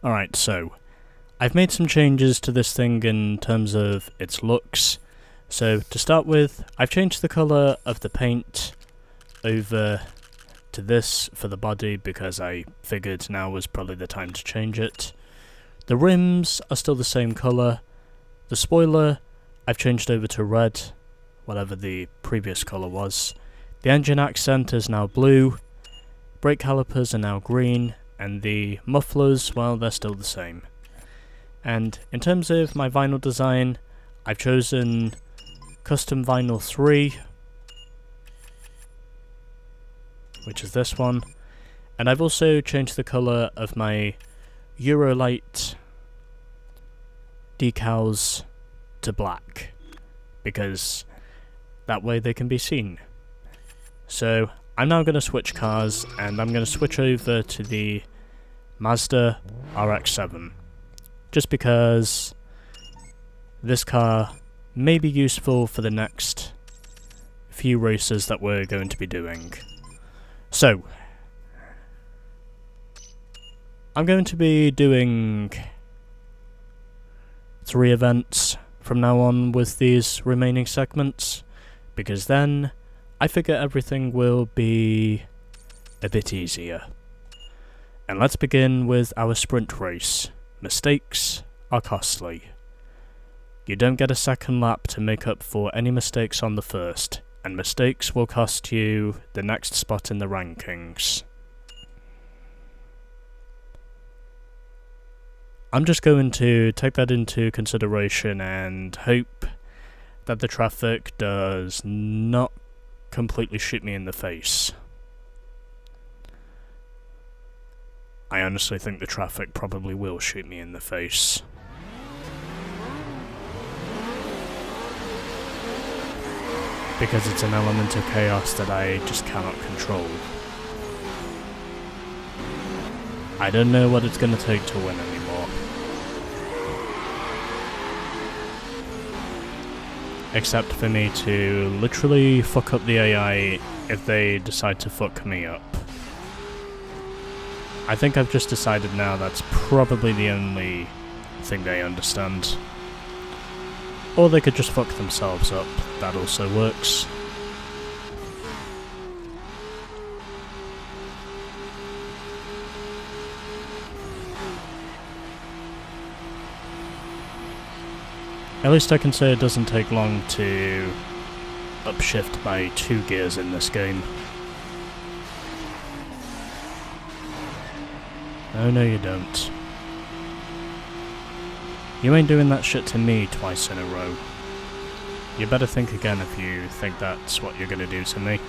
Alright, so I've made some changes to this thing in terms of its looks. So to start with, I've changed the colour of the paint over to this for the body because I figured now was probably the time to change it. The rims are still the same colour. The spoiler I've changed over to red, whatever the previous colour was. The engine accent is now blue. Brake calipers are now green. And the mufflers, well, they're still the same. And in terms of my vinyl design, I've chosen Custom Vinyl 3, which is this one. And I've also changed the colour of my Eurolight decals to black, because that way they can be seen. So I'm now going to switch cars, and I'm going to switch over to the Mazda RX-7, just because this car may be useful for the next few races that we're going to be doing. So, I'm going to be doing 3 events from now on with these remaining segments, because then I figure everything will be a bit easier. And let's begin with our sprint race. Mistakes are costly. You don't get a second lap to make up for any mistakes on the first, and mistakes will cost you the next spot in the rankings. I'm just going to take that into consideration and hope that the traffic does not completely shoot me in the face. I honestly think the traffic probably will shoot me in the face. Because it's an element of chaos that I just cannot control. I don't know what it's going to take to win anymore. Except for me to literally fuck up the AI if they decide to fuck me up. I think I've just decided now that's probably the only thing they understand. Or they could just fuck themselves up, that also works. At least I can say it doesn't take long to upshift by 2 gears in this game. Oh no you don't. You ain't doing that shit to me twice in a row. You better think again if you think that's what you're gonna do to me.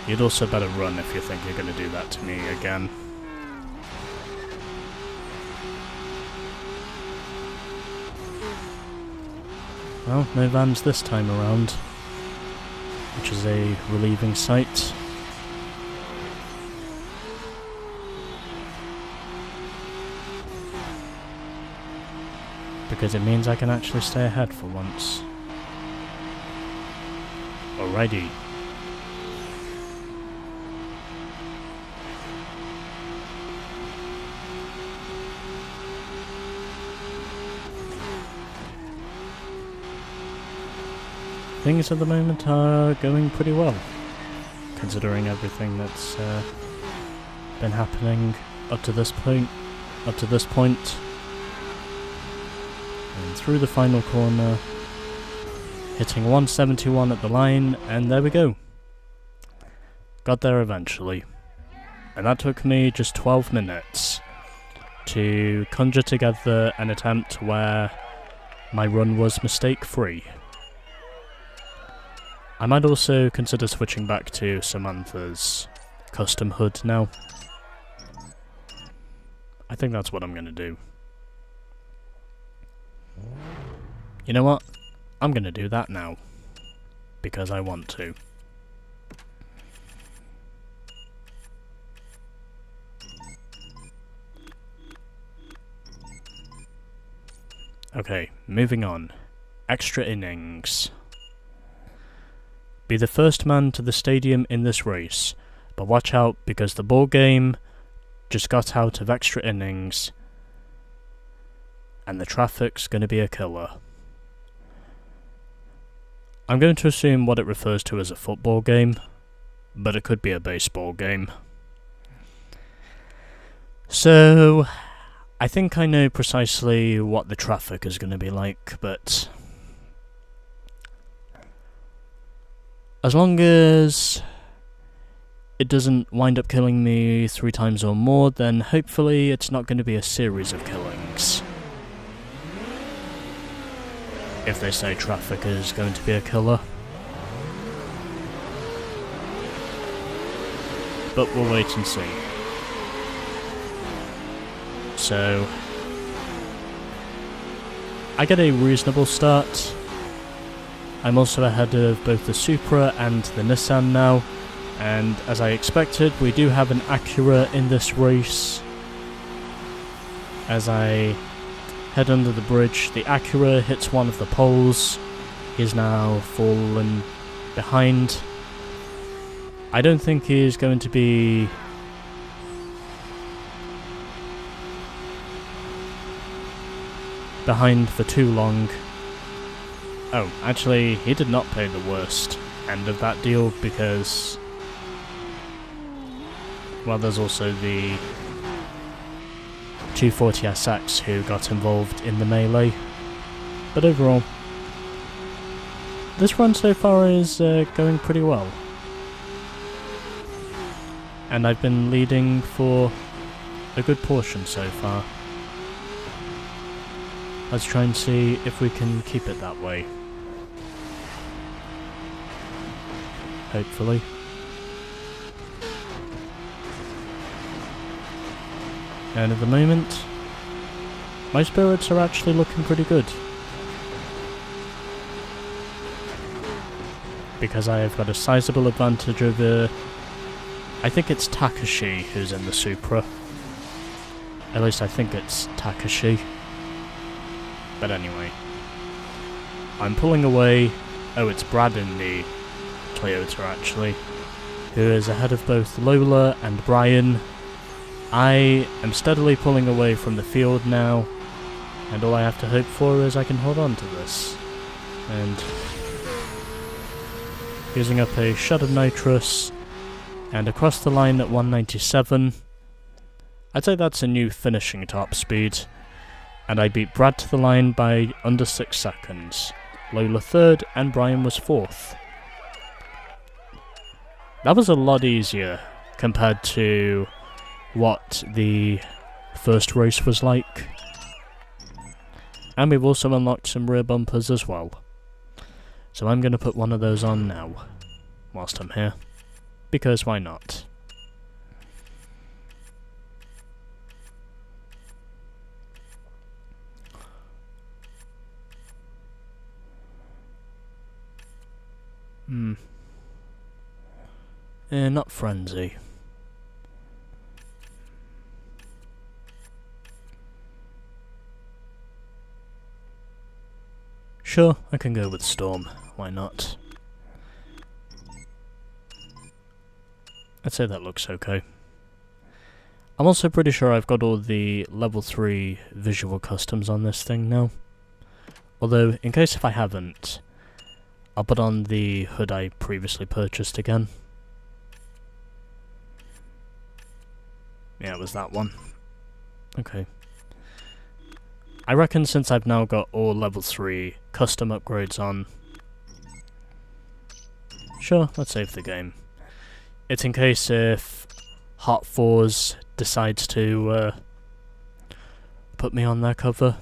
You'd also better run if you think you're gonna do that to me again. Well, no vans this time around, which is a relieving sight. Because it means I can actually stay ahead for once. Alrighty. Things at the moment are going pretty well, considering everything that's been happening up to this point. And through the final corner, hitting 171 at the line, and there we go. Got there eventually. And that took me just 12 minutes to conjure together an attempt where my run was mistake-free. I might also consider switching back to Samantha's custom hood now. I think that's what I'm going to do. You know what? I'm going to do that now. Because I want to. Okay, moving on. Extra innings. Be the first man to the stadium in this race. But watch out, because the ball game just got out of extra innings, and the traffic's going to be a killer. I'm going to assume what it refers to as a football game, but it could be a baseball game. So, I think I know precisely what the traffic is going to be like, but as long as it doesn't wind up killing me 3 times or more, then hopefully it's not going to be a series of killings. If they say traffic is going to be a killer. But we'll wait and see. So, I get a reasonable start. I'm also ahead of both the Supra and the Nissan now, and as I expected, we do have an Acura in this race. As I head under the bridge, the Acura hits one of the poles. He's now fallen behind. I don't think he's going to be behind for too long. Oh, actually, he did not pay the worst end of that deal because, well, there's also the 240SX who got involved in the melee. But overall, this run so far is going pretty well. And I've been leading for a good portion so far. Let's try and see if we can keep it that way. Hopefully. And at the moment, my spirits are actually looking pretty good. Because I have got a sizable advantage over, I think it's Takashi who's in the Supra. At least I think it's Takashi. But anyway, I'm pulling away. Oh, it's Brad in the Toyota actually, who is ahead of both Lola and Brian. I am steadily pulling away from the field now, and all I have to hope for is I can hold on to this. And using up a shot of nitrous, and across the line at 197. I'd say that's a new finishing top speed. And I beat Brad to the line by under 6 seconds. Lola 3rd and Brian was 4th. That was a lot easier compared to what the first race was like. And we've also unlocked some rear bumpers as well. So I'm going to put one of those on now, whilst I'm here. Because why not? Not frenzy. Sure, I can go with Storm. Why not? I'd say that looks okay. I'm also pretty sure I've got all the level 3 visual customs on this thing now. Although, in case if I haven't, I'll put on the hood I previously purchased again. Yeah, it was that one. Okay. I reckon since I've now got all level 3 custom upgrades on... Sure, let's save the game. It's in case if Hot Fours decides to put me on their cover.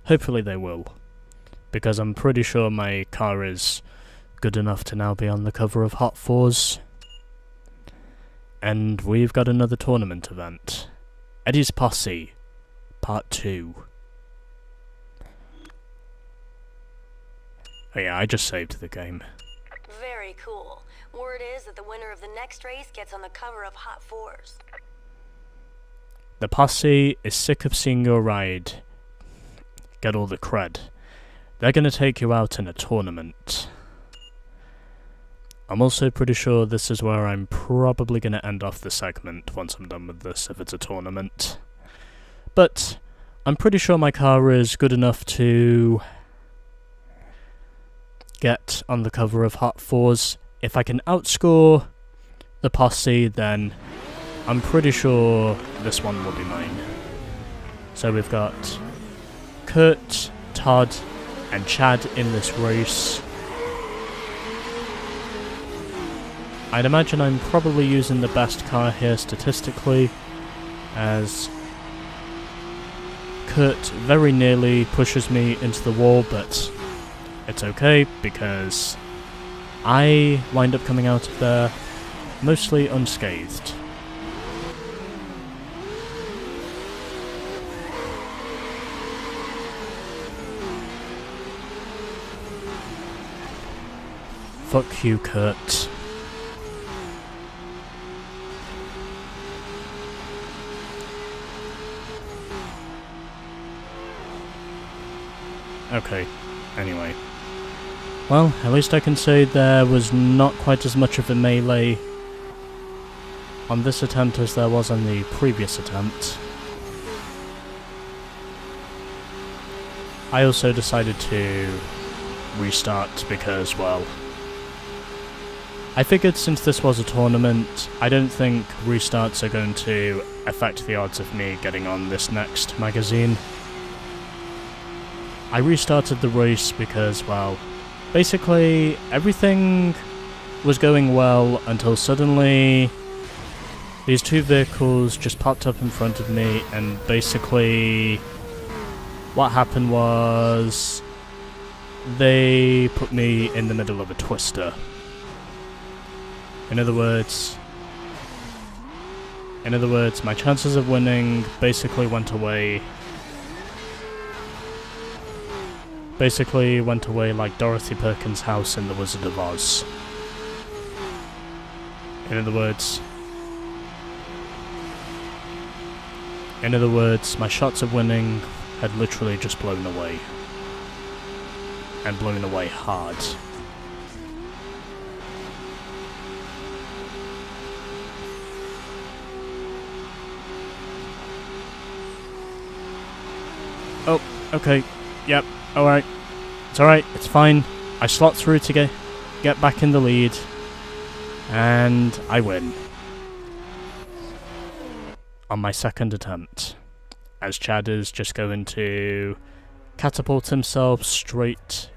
Hopefully they will. Because I'm pretty sure my car is good enough to now be on the cover of Hot Fours. And we've got another tournament event. Eddie's Posse, Part 2. Oh yeah, I just saved the game. Very cool. Word is that the winner of the next race gets on the cover of Hot Fours. The Posse is sick of seeing your ride get all the cred. They're gonna take you out in a tournament. I'm also pretty sure this is where I'm probably going to end off the segment once I'm done with this, if it's a tournament. But I'm pretty sure my car is good enough to get on the cover of Hot 4s. If I can outscore the Posse, then I'm pretty sure this one will be mine. So we've got Kurt, Todd, and Chad in this race. I'd imagine I'm probably using the best car here statistically, as Kurt very nearly pushes me into the wall, but it's okay because I wind up coming out of there mostly unscathed. Fuck you, Kurt. Okay, anyway. Well, at least I can say there was not quite as much of a melee on this attempt as there was on the previous attempt. I also decided to restart because, well, I figured since this was a tournament, I don't think restarts are going to affect the odds of me getting on this next magazine. I restarted the race because, well, basically everything was going well until suddenly these two vehicles just popped up in front of me, and basically what happened was they put me in the middle of a twister. In other words, my chances of winning basically went away like Dorothy Perkins' house in The Wizard of Oz. In other words, my shots of winning had literally just blown away. And blown away hard. Oh, okay, yep, alright. It's alright, it's fine. I slot through to get back in the lead, and I win. On my second attempt, as Chad is just going to catapult himself straight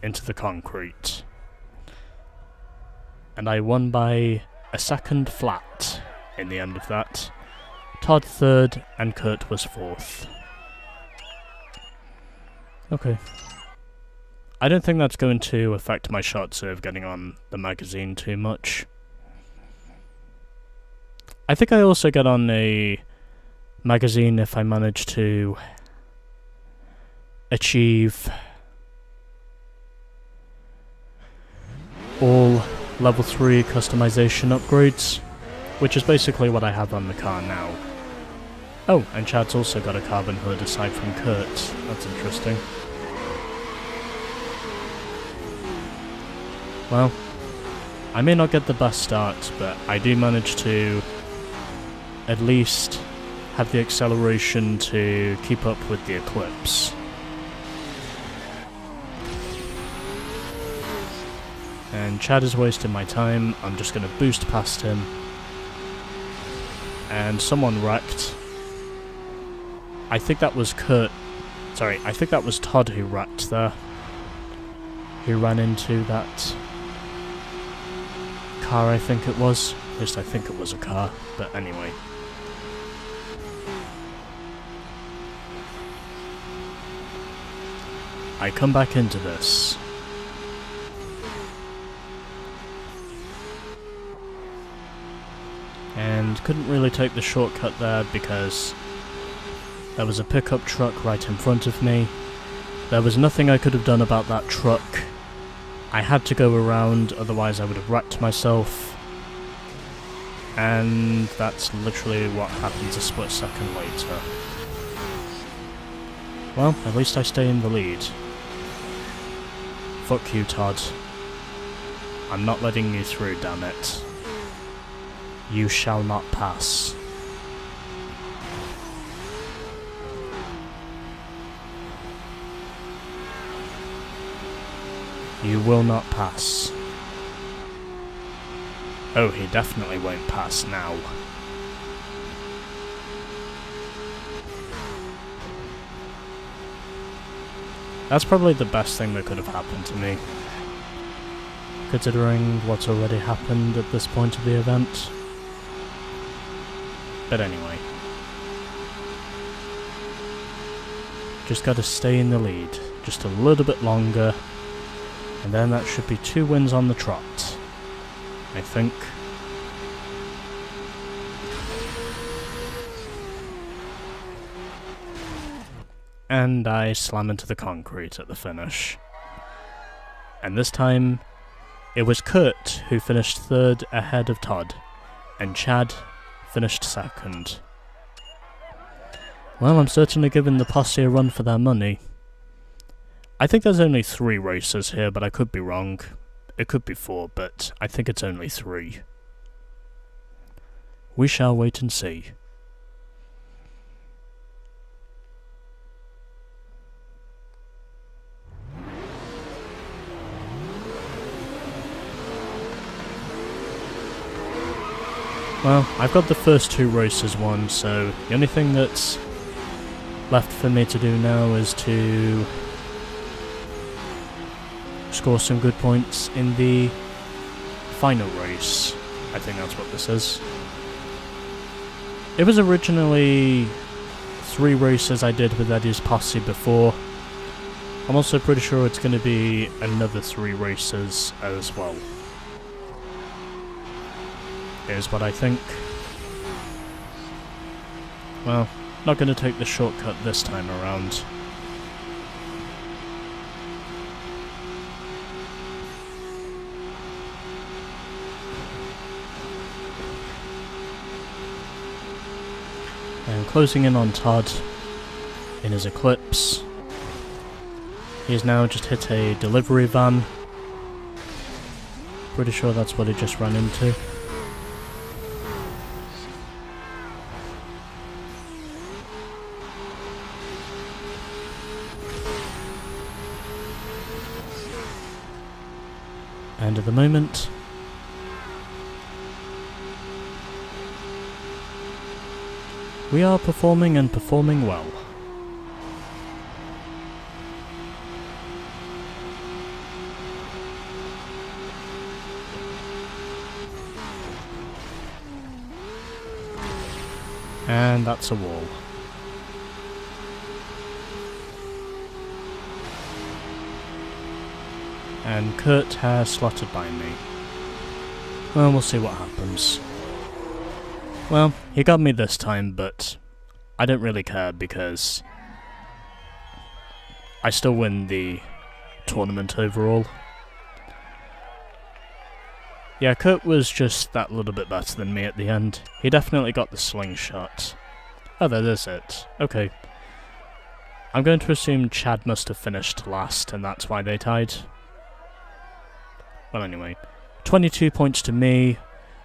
into the concrete. And I won by a second flat in the end of that. Todd third, and Kurt was fourth. Okay. I don't think that's going to affect my shots of getting on the magazine too much. I think I also get on a magazine if I manage to achieve all level 3 customization upgrades, which is basically what I have on the car now. Oh, and Chad's also got a carbon hood aside from Kurt's. That's interesting. Well, I may not get the best start, but I do manage to at least have the acceleration to keep up with the Eclipse. And Chad is wasting my time. I'm just going to boost past him. And someone wrecked. I think that was I think that was Todd who wrecked there. Who ran into that car, I think it was. At least I think it was a car, but anyway. I come back into this. And couldn't really take the shortcut there because there was a pickup truck right in front of me. There was nothing I could have done about that truck. I had to go around, otherwise I would have wrecked myself. And that's literally what happens a split second later. Well, at least I stay in the lead. Fuck you, Todd. I'm not letting you through, damn it. You shall not pass. You will not pass. Oh, he definitely won't pass now. That's probably the best thing that could have happened to me, considering what's already happened at this point of the event. But anyway. Just gotta stay in the lead, just a little bit longer, and then that should be 2 wins on the trot, I think. And I slam into the concrete at the finish. And this time, it was Kurt who finished 3rd ahead of Todd, and Chad finished 2nd. Well, I'm certainly giving the Posse a run for their money. I think there's only 3 racers here, but I could be wrong. It could be 4, but I think it's only 3. We shall wait and see. Well, I've got the first 2 races won, so the only thing that's left for me to do now is to score some good points in the final race. I think that's what this is. It was originally 3 races I did with Eddie's Posse before. I'm also pretty sure it's going to be another 3 races as well. Here's what I think. Well, not going to take the shortcut this time around. And closing in on Todd in his Eclipse. He has now just hit a delivery van. Pretty sure that's what he just ran into. And at the moment, we are performing and performing well. And that's a wall. And Kurt has slotted by me. Well, we'll see what happens. Well, he got me this time, but I don't really care because I still win the tournament overall. Yeah, Kurt was just that little bit better than me at the end. He definitely got the slingshot. Oh, that is it. Okay. I'm going to assume Chad must have finished last, and that's why they tied. Well, anyway. 22 points to me,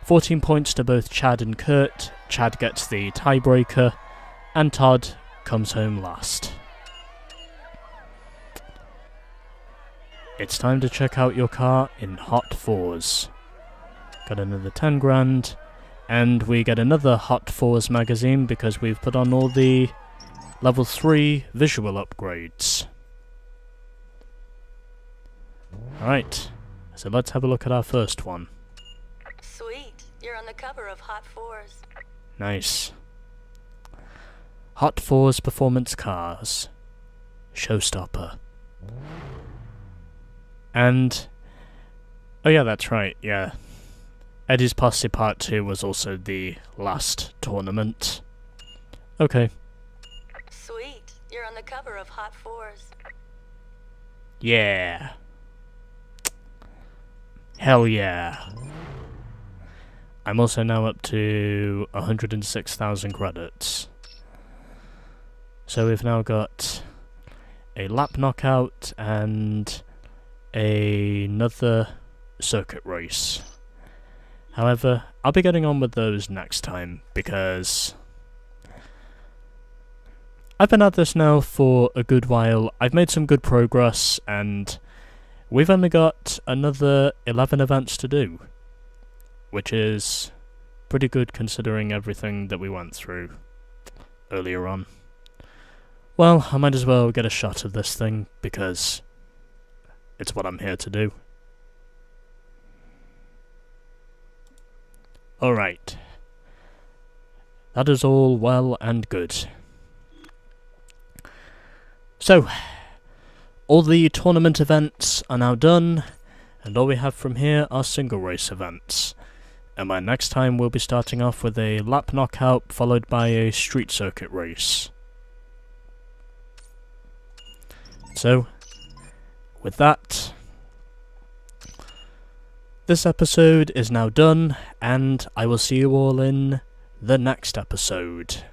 14 points to both Chad and Kurt. Chad gets the tiebreaker, and Todd comes home last. It's time to check out your car in Hot Fours. Got another 10 grand, and we get another Hot Fours magazine because we've put on all the level 3 visual upgrades. Alright, so let's have a look at our first one. Sweet, you're on the cover of Hot Fours. Nice. Hot Fours Performance Cars. Showstopper. And... oh yeah, that's right, yeah. Eddie's Posse Part 2 was also the last tournament. Okay. Sweet, you're on the cover of Hot Fours. Yeah. Hell yeah. I'm also now up to 106,000 credits. So we've now got a lap knockout and another circuit race. However, I'll be getting on with those next time, because I've been at this now for a good while. I've made some good progress, and we've only got another 11 events to do, which is pretty good considering everything that we went through earlier on. Well, I might as well get a shot of this thing, because it's what I'm here to do. Alright. That is all well and good. So, all the tournament events are now done, and all we have from here are single race events. And by next time we'll be starting off with a lap knockout followed by a street circuit race. So, with that, this episode is now done, and I will see you all in the next episode.